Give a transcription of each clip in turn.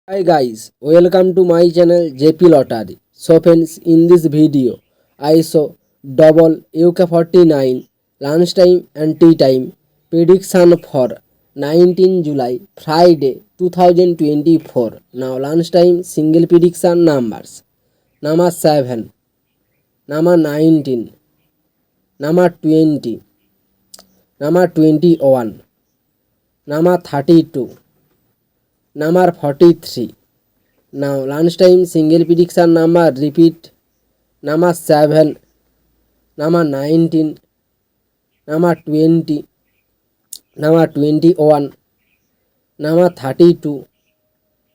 Hi guys, welcome to my channel JP Lottery. So friends, in this video, I saw double UK49 lunchtime and tea time prediction for 19 July Friday 2024. Now lunchtime single prediction numbers. Number 7, number 19, number 20, number 21, number 32, number 43. Now lunchtime single prediction number repeat. Number 7, number 19, number 20, number 21, number 32,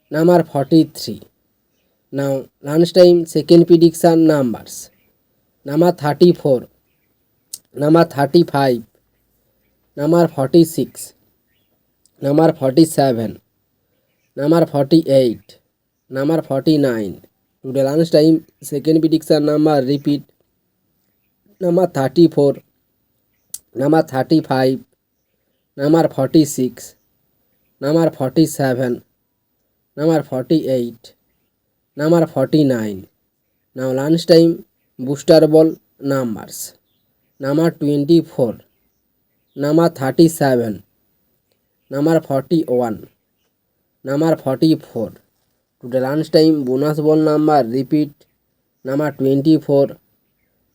number 43. Now lunchtime second prediction numbers. Number 34, number 35, number 46, number 47, number 48, number 49. Today lunchtime second prediction number repeat. Number 34, number 35, number 46, number 47, number 48, number 49. Now lunchtime booster ball numbers. Number 24, number 37, number 41, number 44. Today lunchtime bonus ball number repeat. Number 24,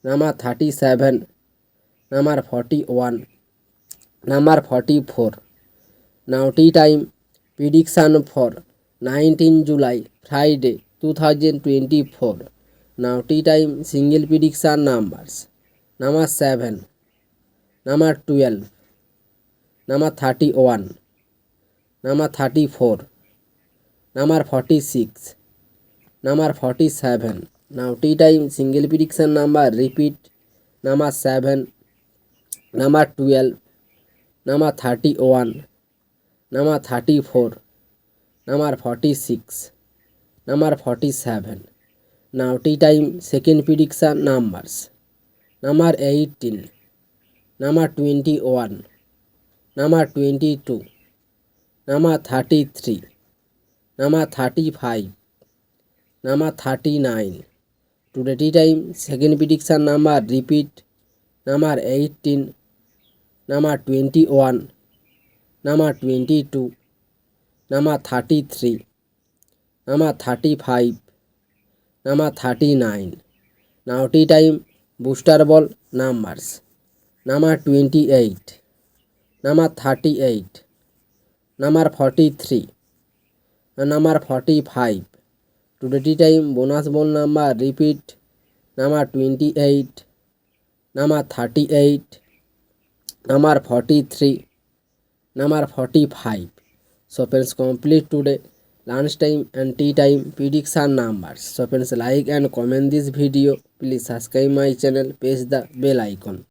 number 37, number 41, number 44. Now tea time prediction for 19 July Friday 2024. Now tea time single prediction numbers. Number 7, number 12, number 31, number 34, number 46, number 47. Now tea time single prediction number repeat. Number 7, number 12, number 31, number 34, number 46, number 47. Now tea time second prediction numbers. Number 18, number 21, number 22, number 33, number 35, number 39. Today tea time second prediction number repeat. Number 18, number 21, number 22, number 33, number 35, number 39. Now tea time booster ball numbers. Number 28, number 38, number 43, and number 45. Today tea time bonus ball number repeat. Number 28, number 38, number 43, number 45. So friends, complete today lunchtime and tea time prediction numbers. So friends, like and comment this video. Please subscribe my channel, press the bell icon.